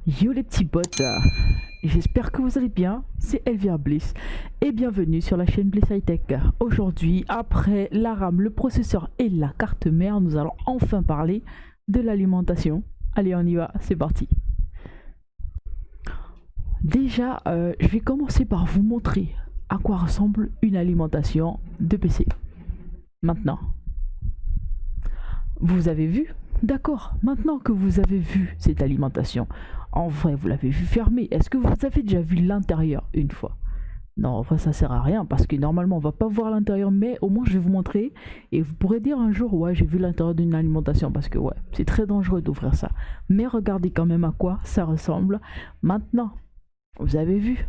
Yo les petits potes, j'espère que vous allez bien, c'est Elvia Bliss et bienvenue sur la chaîne Bliss High Tech. Aujourd'hui, après la RAM, le processeur et la carte mère, nous allons enfin parler de l'alimentation. Allez, on y va, c'est parti. Déjà, je vais commencer par vous montrer à quoi ressemble une alimentation de PC. Maintenant, vous avez vu? D'accord, maintenant que vous avez vu cette alimentation, en vrai, vous l'avez vu fermée. Est-ce que vous avez déjà vu l'intérieur une fois? Non, en vrai, ça sert à rien parce que normalement, on va pas voir l'intérieur, mais au moins, je vais vous montrer et vous pourrez dire un jour, ouais, j'ai vu l'intérieur d'une alimentation parce que, ouais, c'est très dangereux d'ouvrir ça. Mais regardez quand même à quoi ça ressemble. Maintenant, vous avez vu?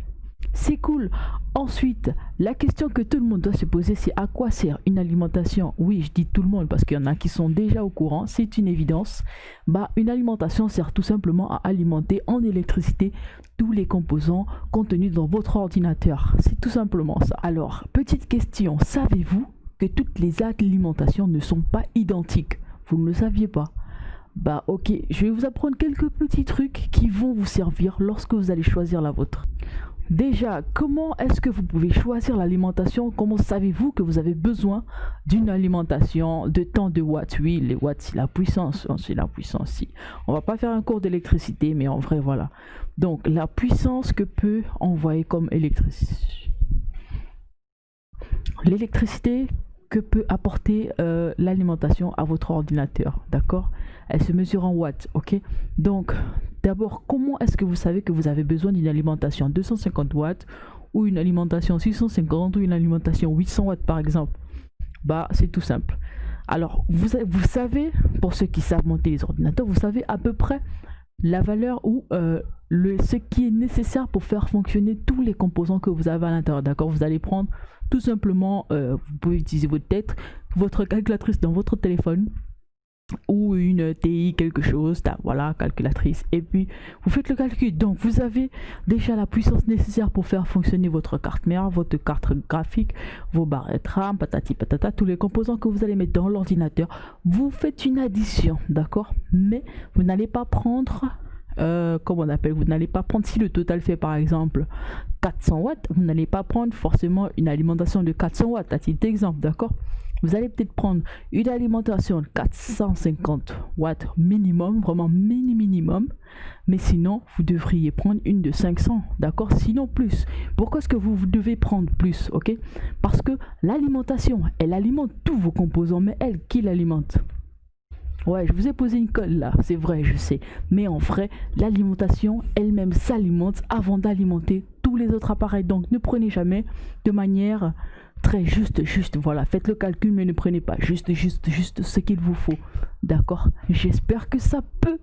C'est cool. Ensuite, la question que tout le monde doit se poser, c'est à quoi sert une alimentation? Oui, je dis tout le monde parce qu'il y en a qui sont déjà au courant, c'est une évidence. Bah, une alimentation sert tout simplement à alimenter en électricité tous les composants contenus dans votre ordinateur. C'est tout simplement ça. Alors, petite question, savez-vous que toutes les alimentations ne sont pas identiques? Vous ne le saviez pas? Bah ok, je vais vous apprendre quelques petits trucs qui vont vous servir lorsque vous allez choisir la vôtre. Déjà, comment est-ce que vous pouvez choisir l'alimentation? Comment savez-vous que vous avez besoin d'une alimentation de tant de watts? Oui, les watts, c'est la puissance. C'est la puissance, si. On va pas faire un cours d'électricité, mais en vrai, voilà. Donc, la puissance que peut envoyer comme électricité. L'électricité que peut apporter l'alimentation à votre ordinateur, d'accord? Elle se mesure en watts, ok? Donc, d'abord, comment est-ce que vous savez que vous avez besoin d'une alimentation 250 watts ou une alimentation 650 ou une alimentation 800 watts par exemple? Bah, c'est tout simple. Alors, vous savez, pour ceux qui savent monter les ordinateurs, vous savez à peu près la valeur ou ce qui est nécessaire pour faire fonctionner tous les composants que vous avez à l'intérieur, d'accord? Vous allez prendre tout simplement, vous pouvez utiliser votre tête, votre calculatrice dans votre téléphone ou une TI quelque chose, voilà, calculatrice, et puis vous faites le calcul. Donc vous avez déjà la puissance nécessaire pour faire fonctionner votre carte mère, votre carte graphique, vos barrettes RAM, patati patata, tous les composants que vous allez mettre dans l'ordinateur. Vous faites une addition, d'accord, mais vous n'allez pas prendre comment on appelle, vous n'allez pas prendre, si le total fait par exemple 400 watts, vous n'allez pas prendre forcément une alimentation de 400 watts à titre d'exemple, d'accord? Vous allez peut-être prendre une alimentation de 450 watts minimum, vraiment minimum, mais sinon vous devriez prendre une de 500, d'accord? Sinon plus. Pourquoi est-ce que vous devez prendre plus, ok? Parce que l'alimentation, elle alimente tous vos composants, mais elle, qui l'alimente? Ouais, je vous ai posé une colle là, c'est vrai, je sais. Mais en vrai, l'alimentation elle-même s'alimente avant d'alimenter tous les autres appareils. Donc ne prenez jamais de manière très juste, voilà. Faites le calcul, mais ne prenez pas juste ce qu'il vous faut. D'accord? J'espère que ça peut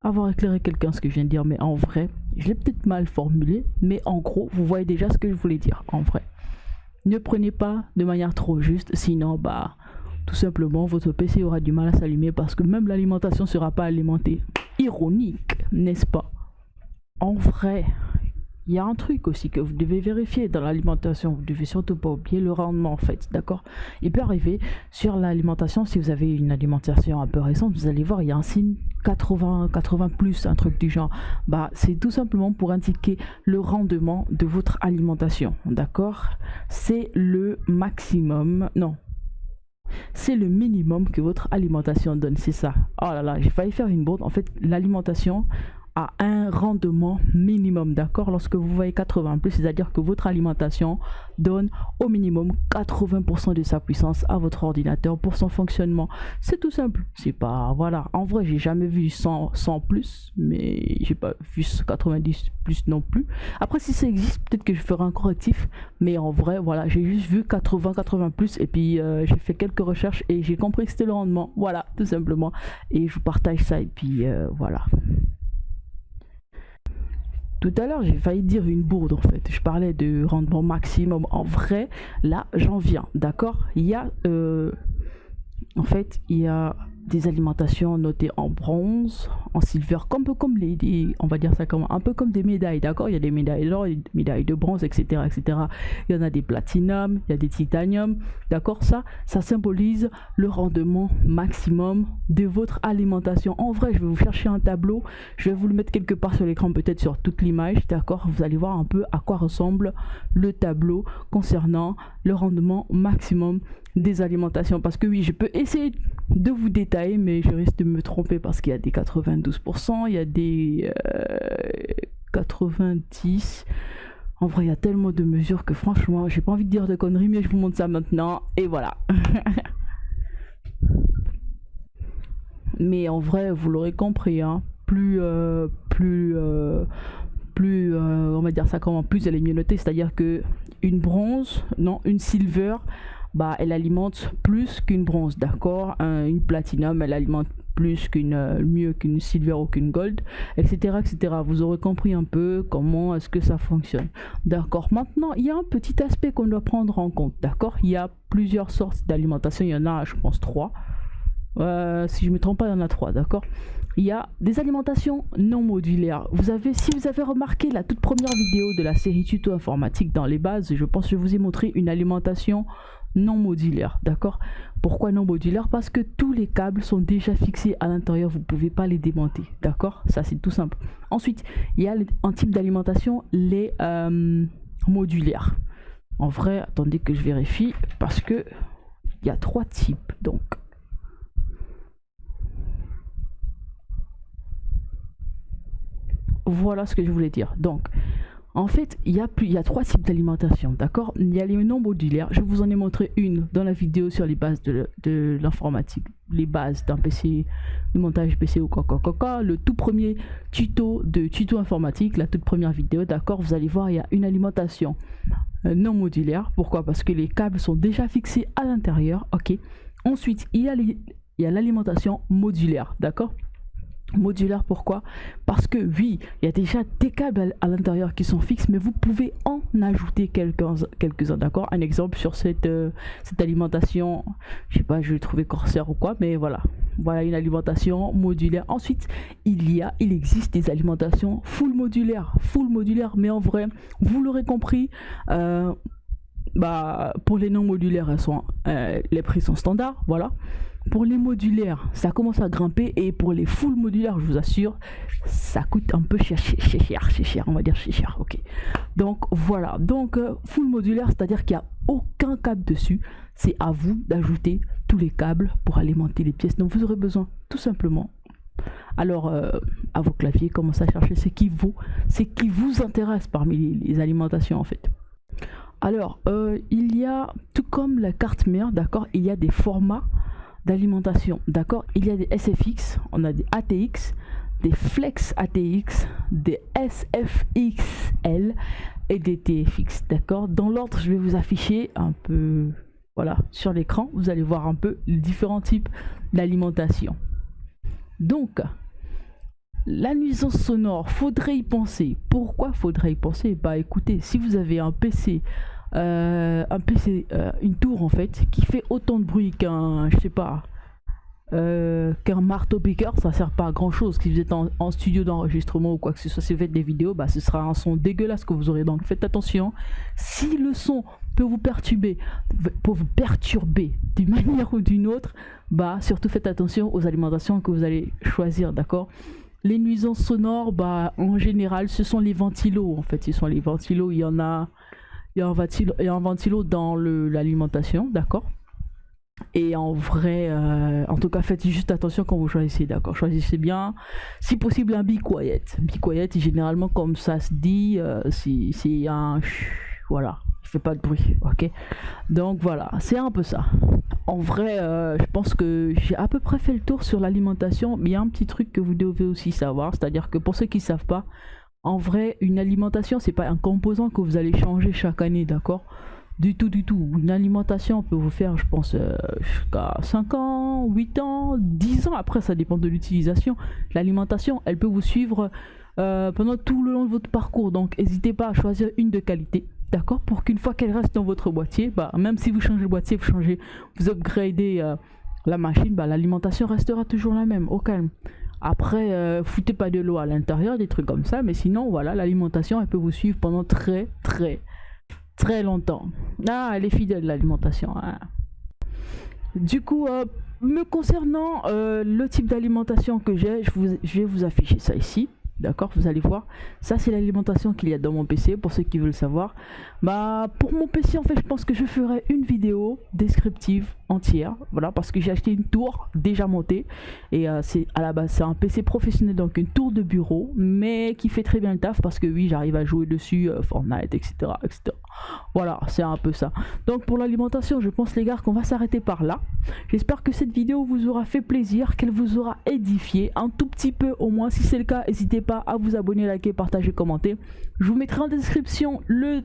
avoir éclairé quelqu'un ce que je viens de dire. Mais en vrai, je l'ai peut-être mal formulé. Mais en gros, vous voyez déjà ce que je voulais dire, en vrai. Ne prenez pas de manière trop juste, sinon, bah... tout simplement, votre PC aura du mal à s'allumer parce que même l'alimentation ne sera pas alimentée. Ironique, n'est-ce pas? En vrai, il y a un truc aussi que vous devez vérifier dans l'alimentation. Vous devez surtout pas oublier le rendement en fait, d'accord? Il peut arriver sur l'alimentation, si vous avez une alimentation un peu récente, vous allez voir, il y a un signe 80 plus, un truc du genre. Bah, c'est tout simplement pour indiquer le rendement de votre alimentation, d'accord? C'est le maximum, non. C'est le minimum que votre alimentation donne, c'est ça. Oh là là, j'ai failli faire une bourde. En fait, l'alimentation a un rendement minimum, d'accord? Lorsque vous voyez 80 plus, c'est-à-dire que votre alimentation donne au minimum 80% de sa puissance à votre ordinateur pour son fonctionnement. C'est tout simple. C'est pas, voilà. En vrai, j'ai jamais vu 100 plus, mais j'ai pas vu 90 plus non plus. Après, si ça existe, peut-être que je ferai un correctif, mais en vrai, voilà, j'ai juste vu 80 plus et puis j'ai fait quelques recherches et j'ai compris que c'était le rendement. Voilà, tout simplement. Et je vous partage ça et puis voilà. Tout à l'heure, j'ai failli dire une bourde en fait. Je parlais de rendement maximum. En vrai, là, j'en viens, d'accord? Il y a, en fait, il y a des alimentations notées en bronze, en silver, comme on va dire ça comme un peu comme des médailles, d'accord? Il y a des médailles d'or, des médailles de bronze, etc., etc. Il y en a des platinum, il y a des titanium, d'accord? Ça symbolise le rendement maximum de votre alimentation. En vrai, je vais vous chercher un tableau, je vais vous le mettre quelque part sur l'écran, peut-être sur toute l'image, d'accord? Vous allez voir un peu à quoi ressemble le tableau concernant le rendement maximum des alimentations. Parce que oui, je peux essayer de vous détailler, mais je risque de me tromper parce qu'il y a des 92%, il y a des 90%. En vrai, il y a tellement de mesures que franchement, j'ai pas envie de dire de conneries, mais je vous montre ça maintenant. Et voilà. Mais en vrai, vous l'aurez compris, hein, plus on va dire ça comment, plus elle est mieux notée, c'est-à-dire que une silver, bah elle alimente plus qu'une bronze, d'accord. Une platinum, elle alimente mieux qu'une silver ou qu'une gold, etc. Vous aurez compris un peu comment est-ce que ça fonctionne, d'accord. Maintenant, il y a un petit aspect qu'on doit prendre en compte, d'accord. Il y a plusieurs sortes d'alimentation, il y en a, je pense, 3. Si je me trompe pas, il y en a 3, d'accord. Il y a des alimentations non modulaires. Si vous avez remarqué la toute première vidéo de la série tuto informatique dans les bases, je pense que je vous ai montré une alimentation non modulaire, d'accord. Pourquoi non modulaire? Parce que tous les câbles sont déjà fixés à l'intérieur, vous ne pouvez pas les démonter, d'accord. Ça, c'est tout simple. Ensuite, il y a un type d'alimentation, les modulaires. En vrai, attendez que je vérifie, parce que il y a 3 types, donc voilà ce que je voulais dire. Donc, en fait, il y a 3 types d'alimentation, d'accord. Il y a les non modulaires. Je vous en ai montré une dans la vidéo sur les bases de l'informatique, les bases d'un PC, du montage PC ou quoi. Le tout premier tuto informatique, la toute première vidéo, d'accord. Vous allez voir, il y a une alimentation non modulaire. Pourquoi? Parce que les câbles sont déjà fixés à l'intérieur, ok. Ensuite, il y a l'alimentation modulaire, d'accord. Modulaire, pourquoi? Parce que oui, il y a déjà des câbles à l'intérieur qui sont fixes, mais vous pouvez en ajouter quelques-uns, d'accord. Un exemple sur cette alimentation, je sais pas, je vais trouver Corsair ou quoi, mais voilà une alimentation modulaire. Ensuite, il existe des alimentations full modulaires, mais en vrai, vous l'aurez compris, pour les non modulaires, les prix sont standards, voilà. Pour les modulaires, ça commence à grimper, et pour les full modulaires, je vous assure, ça coûte un peu cher, on va dire cher, ok. Donc voilà, full modulaire, c'est-à-dire qu'il n'y a aucun câble dessus, c'est à vous d'ajouter tous les câbles pour alimenter les pièces. Donc vous aurez besoin tout simplement, alors à vos claviers, commencez à chercher ce qui vous intéresse parmi les alimentations en fait. Alors il y a, tout comme la carte mère, d'accord, il y a des formats d'alimentation, d'accord. Il y a des SFX, on a des ATX, des Flex ATX, des SFXL et des TFX, d'accord. Dans l'ordre, je vais vous afficher un peu, voilà, sur l'écran, vous allez voir un peu les différents types d'alimentation. Donc la nuisance sonore, faudrait y penser. Pourquoi faudrait y penser? Bah écoutez, si vous avez un PC, une tour en fait, qui fait autant de bruit qu'un, je sais pas, qu'un marteau piqueur, ça sert pas à grand chose. Si vous êtes en studio d'enregistrement ou quoi que ce soit, si vous faites des vidéos, bah ce sera un son dégueulasse que vous aurez. Donc faites attention, si le son peut vous perturber d'une manière ou d'une autre, bah surtout faites attention aux alimentations que vous allez choisir, d'accord. Les nuisances sonores, bah en général ce sont les ventilos, en fait. Ce sont les ventilos, il y a un ventilo dans l'alimentation, d'accord. Et en vrai, en tout cas, faites juste attention quand vous choisissez, d'accord. Choisissez bien, si possible, un be quiet. Be quiet, généralement, comme ça se dit, c'est un... Voilà, il fait pas de bruit, ok. Donc voilà, c'est un peu ça. En vrai, je pense que j'ai à peu près fait le tour sur l'alimentation, mais il y a un petit truc que vous devez aussi savoir, c'est-à-dire que pour ceux qui ne savent pas, en vrai, une alimentation, c'est pas un composant que vous allez changer chaque année, d'accord. Du tout. Une alimentation peut vous faire, je pense, jusqu'à 5 ans, 8 ans, 10 ans. Après, ça dépend de l'utilisation. L'alimentation, elle peut vous suivre pendant tout le long de votre parcours. Donc, n'hésitez pas à choisir une de qualité, d'accord, pour qu'une fois qu'elle reste dans votre boîtier, bah, même si vous changez le boîtier, vous upgradez la machine, bah, l'alimentation restera toujours la même, au calme. Après, foutez pas de l'eau à l'intérieur, des trucs comme ça, mais sinon, voilà, l'alimentation, elle peut vous suivre pendant très longtemps. Ah, elle est fidèle, l'alimentation. Hein. Du coup, me concernant, le type d'alimentation que j'ai, je vais vous afficher ça ici. D'accord, vous allez voir, ça c'est l'alimentation qu'il y a dans mon PC pour ceux qui veulent savoir. Bah pour mon PC en fait je pense que je ferai une vidéo descriptive entière, voilà, parce que j'ai acheté une tour déjà montée et c'est à la base c'est un PC professionnel, donc une tour de bureau mais qui fait très bien le taf parce que oui j'arrive à jouer dessus, Fortnite etc. Voilà, c'est un peu ça. Donc pour l'alimentation je pense les gars qu'on va s'arrêter par là. J'espère que cette vidéo vous aura fait plaisir, qu'elle vous aura édifié un tout petit peu au moins. Si c'est le cas, n'hésitez pas à vous abonner, liker, partager, commenter. Je vous mettrai en description le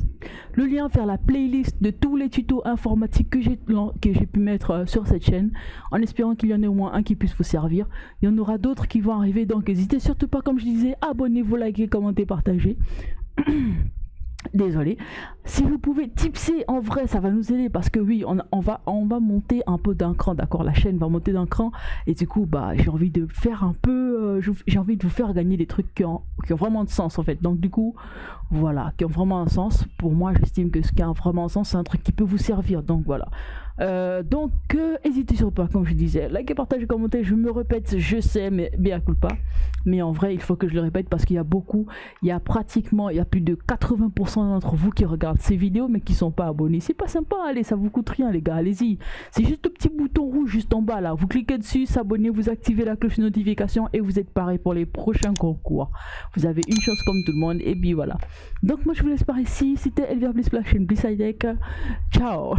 lien vers la playlist de tous les tutos informatiques que j'ai pu mettre sur cette chaîne, en espérant qu'il y en ait au moins un qui puisse vous servir. Il y en aura d'autres qui vont arriver, donc n'hésitez surtout pas, comme je disais, abonnez-vous, likez, commentez, partagez. Désolé, si vous pouvez tipser en vrai ça va nous aider parce que oui on va monter un peu d'un cran, d'accord, la chaîne va monter d'un cran et du coup bah j'ai envie de faire un peu j'ai envie de vous faire gagner des trucs qui ont vraiment de sens en fait, donc du coup voilà, qui ont vraiment un sens. Pour moi j'estime que ce qui a vraiment un sens c'est un truc qui peut vous servir, donc voilà. Donc hésitez surtout pas, comme je disais, likez, partagez, commentez. Je me répète, je sais, mais mea culpa, mais en vrai il faut que je le répète parce qu'il y a il y a plus de 80% d'entre vous qui regardent ces vidéos mais qui sont pas abonnés. C'est pas sympa, allez, ça vous coûte rien les gars, allez-y, c'est juste le petit bouton rouge juste en bas là, vous cliquez dessus, s'abonner, vous activez la cloche de notification et vous êtes paré pour les prochains concours. Vous avez une chance comme tout le monde et puis voilà. Donc moi je vous laisse par ici, c'était Elvire Bliss, la chaîne Bliss High Tech. Ciao.